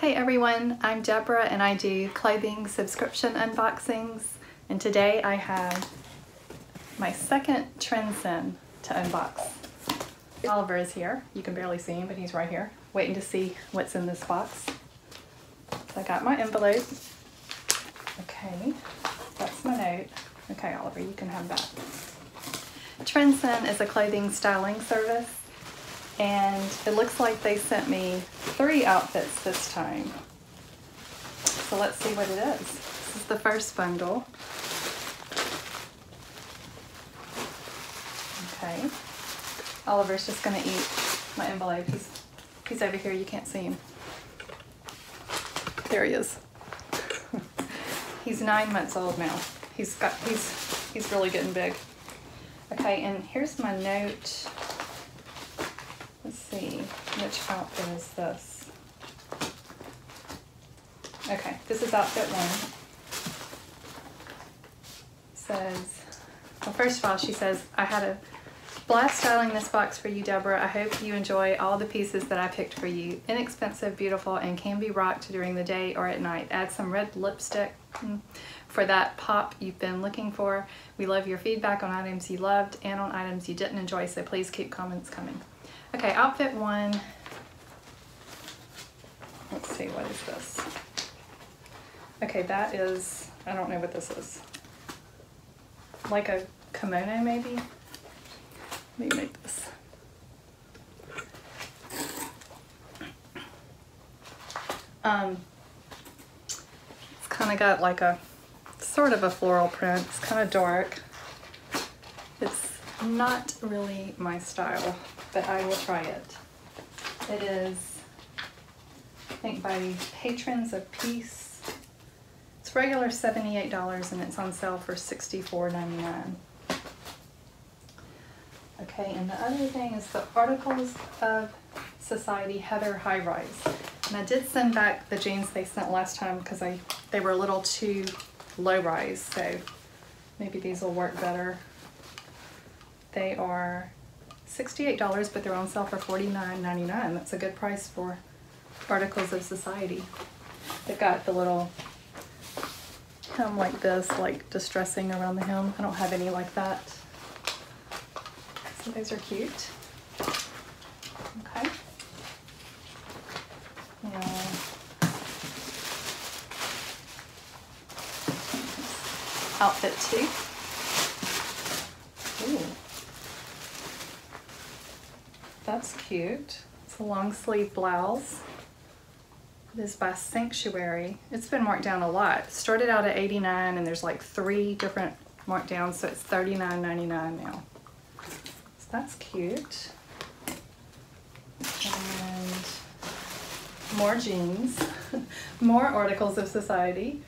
Hey everyone, I'm Deborah and I do clothing subscription unboxings, and today I have my second Trendsend to unbox. Oliver is here. You can barely see him, but he's right here, waiting to see what's in this box. So I got my envelope. Okay, that's my note. Okay, Oliver, you can have that. Trendsend is a clothing styling service, and it looks like they sent me 3 outfits this time. So let's see what it is. This is the first bundle. Okay. Oliver's just gonna eat my envelope. He's over here, you can't see him. There he is. He's 9 months old now. He's really getting big. Okay, and here's my note. Let's see, which outfit is this? Okay, this is outfit 1. It says, well, first of all, she says, I had a blast styling this box for you, Deborah. I hope you enjoy all the pieces that I picked for you. Inexpensive, beautiful, and can be rocked during the day or at night. Add some red lipstick for that pop you've been looking for. We love your feedback on items you loved and on items you didn't enjoy, so please keep comments coming. Okay, outfit 1. Let's see, what is this? Okay, that is, I don't know what this is. Like a kimono, maybe? Let me make this. It's kind of got like a, sort of a floral print. It's kind of dark. It's not really my style, but I will try it. It is, I think, by Patrons of Peace. It's regular $78 and it's on sale for $64.99. Okay, and the other thing is the Articles of Society Heather High Rise. And I did send back the jeans they sent last time because they were a little too low rise, so maybe these will work better. They are $68, but they're on sale for $49.99. That's a good price for Articles of Society. They've got the little hem like this, like distressing around the hem. I don't have any like that. So those are cute. Okay. Now, outfit 2. Ooh. That's cute. It's a long sleeve blouse. It is by Sanctuary. It's been marked down a lot. It started out at $89 and there's like 3 different markdowns, so it's $39.99 now. So that's cute. And more jeans. More Articles of Society.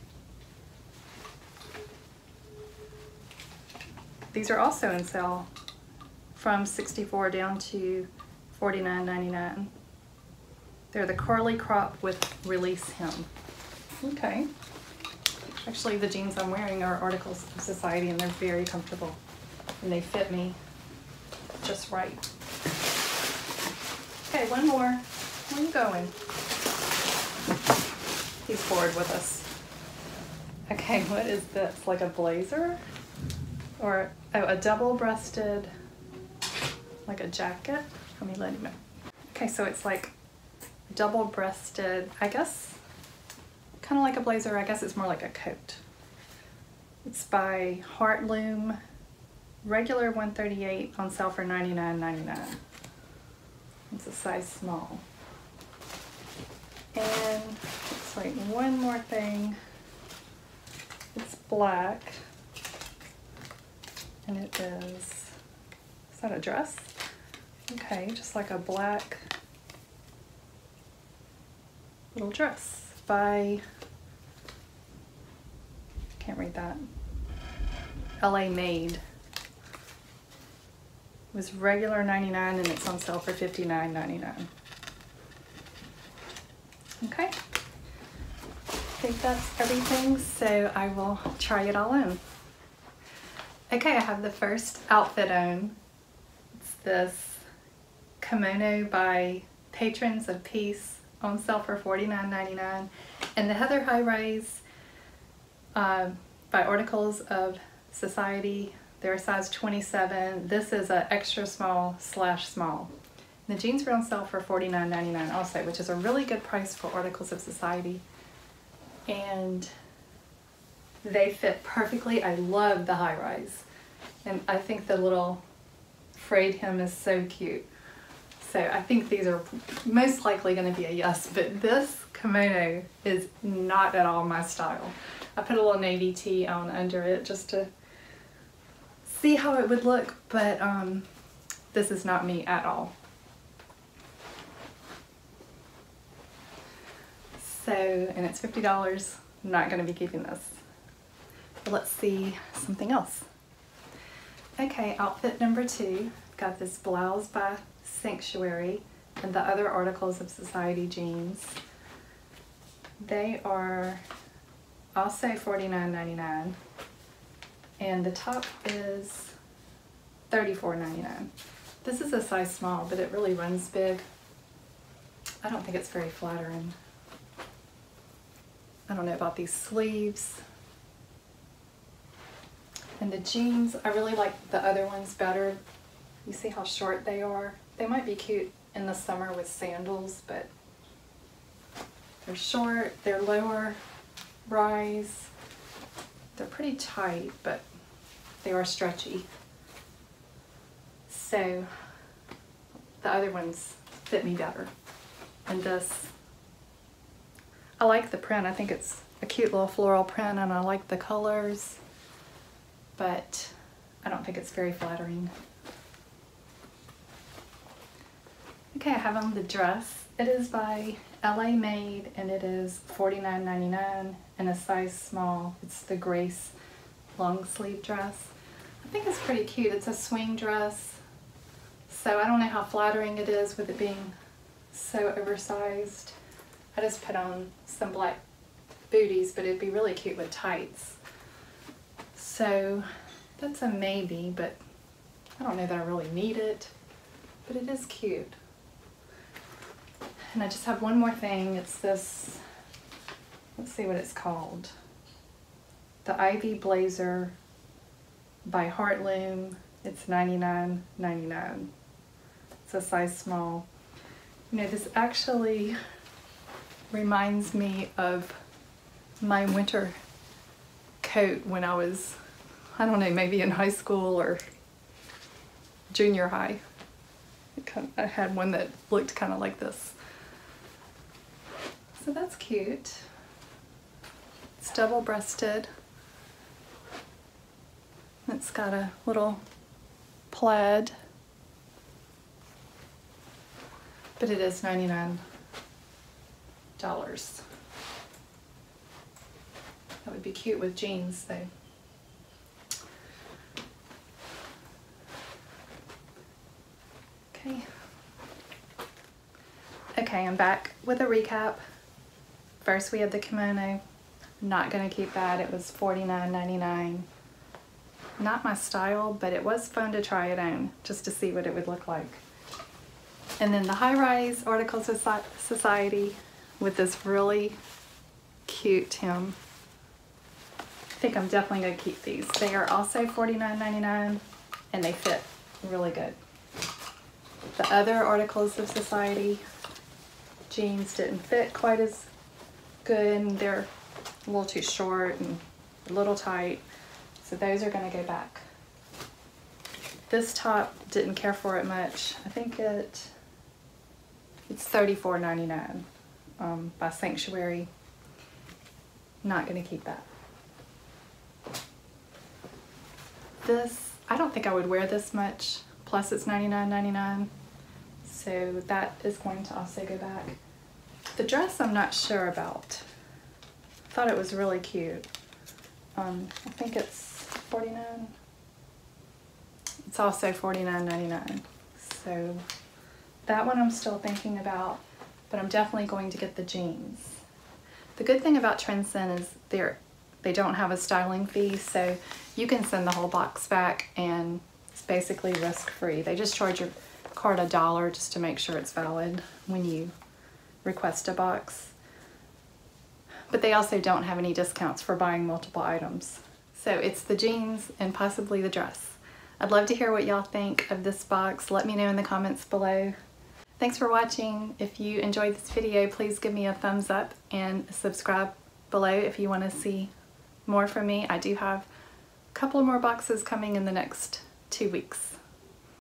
These are also in sale from $64 down to $49.99. They're the curly crop with release hem. Okay. Actually, the jeans I'm wearing are Articles of Society and they're very comfortable. And they fit me just right. Okay, one more. Where are you going? He's bored with us. Okay, what is this? Like a blazer? Or, oh, a double-breasted, like a jacket? Let you know. Okay, so it's like double-breasted, I guess, kind of like a blazer. I guess it's more like a coat. It's by Heartloom, regular $138, on sale for $99.99. It's a size small. And it's like one more thing. It's black, and it is that a dress? Okay, just like a black little dress by, can't read that, LA Made. It was regular $99 and it's on sale for $59.99. Okay, I think that's everything, so I will try it all on. Okay, I have the first outfit on. It's this Kimono by Patrons of Peace on sale for $49.99. And the Heather High Rise by Articles of Society, they're a size 27. This is an extra small / small. The jeans were on sale for $49.99 also, which is a really good price for Articles of Society. And they fit perfectly. I love the high rise. And I think the little frayed hem is so cute. So I think these are most likely going to be a yes, but this kimono is not at all my style. I put a little navy tee on under it just to see how it would look, but this is not me at all. So, and it's $50. I'm not going to be keeping this. But let's see something else. Okay, outfit number 2. Got this Blouse by Sanctuary and the other Articles of Society jeans. They are also $49.99 and the top is $34.99. This is a size small, but it really runs big. I don't think it's very flattering. I don't know about these sleeves. And the jeans, I really like the other ones better. You see how short they are? They might be cute in the summer with sandals, but they're short, they're lower rise. They're pretty tight, but they are stretchy. So the other ones fit me better. And this, I like the print. I think it's a cute little floral print and I like the colors, but I don't think it's very flattering. Okay, I have on the dress. It is by LA Made and it is $49.99 and a size small. It's the Grace long sleeve dress. I think it's pretty cute. It's a swing dress. So I don't know how flattering it is with it being so oversized. I just put on some black booties, but it'd be really cute with tights. So that's a maybe, but I don't know that I really need it, but it is cute. And I just have one more thing. It's this, let's see what it's called. The Ivy Blazer by Heartloom. It's $99.99. It's a size small. You know, this actually reminds me of my winter coat when I was, I don't know, maybe in high school or junior high. I had one that looked kind of like this. So that's cute. It's double-breasted. It's got a little plaid, but it is $99. That would be cute with jeans though. Okay, I'm back with a recap. First we had the kimono. Not gonna keep that. It was $49.99. Not my style, but it was fun to try it on just to see what it would look like. And then the high-rise Articles of Society with this really cute hem. I think I'm definitely gonna keep these. They are also $49.99 and they fit really good. The other Articles of Society jeans didn't fit quite as good and they're a little too short and a little tight. So those are gonna go back. This top, didn't care for it much. I think it's $34.99 by Sanctuary. Not gonna keep that. This, I don't think I would wear this much, plus it's $99.99. So that is going to also go back. The dress I'm not sure about. I thought it was really cute. I think it's $49. It's also $49.99. So that one I'm still thinking about, but I'm definitely going to get the jeans. The good thing about Trendsend is they don't have a styling fee, so you can send the whole box back and it's basically risk-free. They just charge your card $1 just to make sure it's valid when you request a box. But they also don't have any discounts for buying multiple items. So it's the jeans and possibly the dress. I'd love to hear what y'all think of this box. Let me know in the comments below. Thanks for watching. If you enjoyed this video, please give me a thumbs up and subscribe below if you want to see more from me. I do have a couple more boxes coming in the next 2 weeks.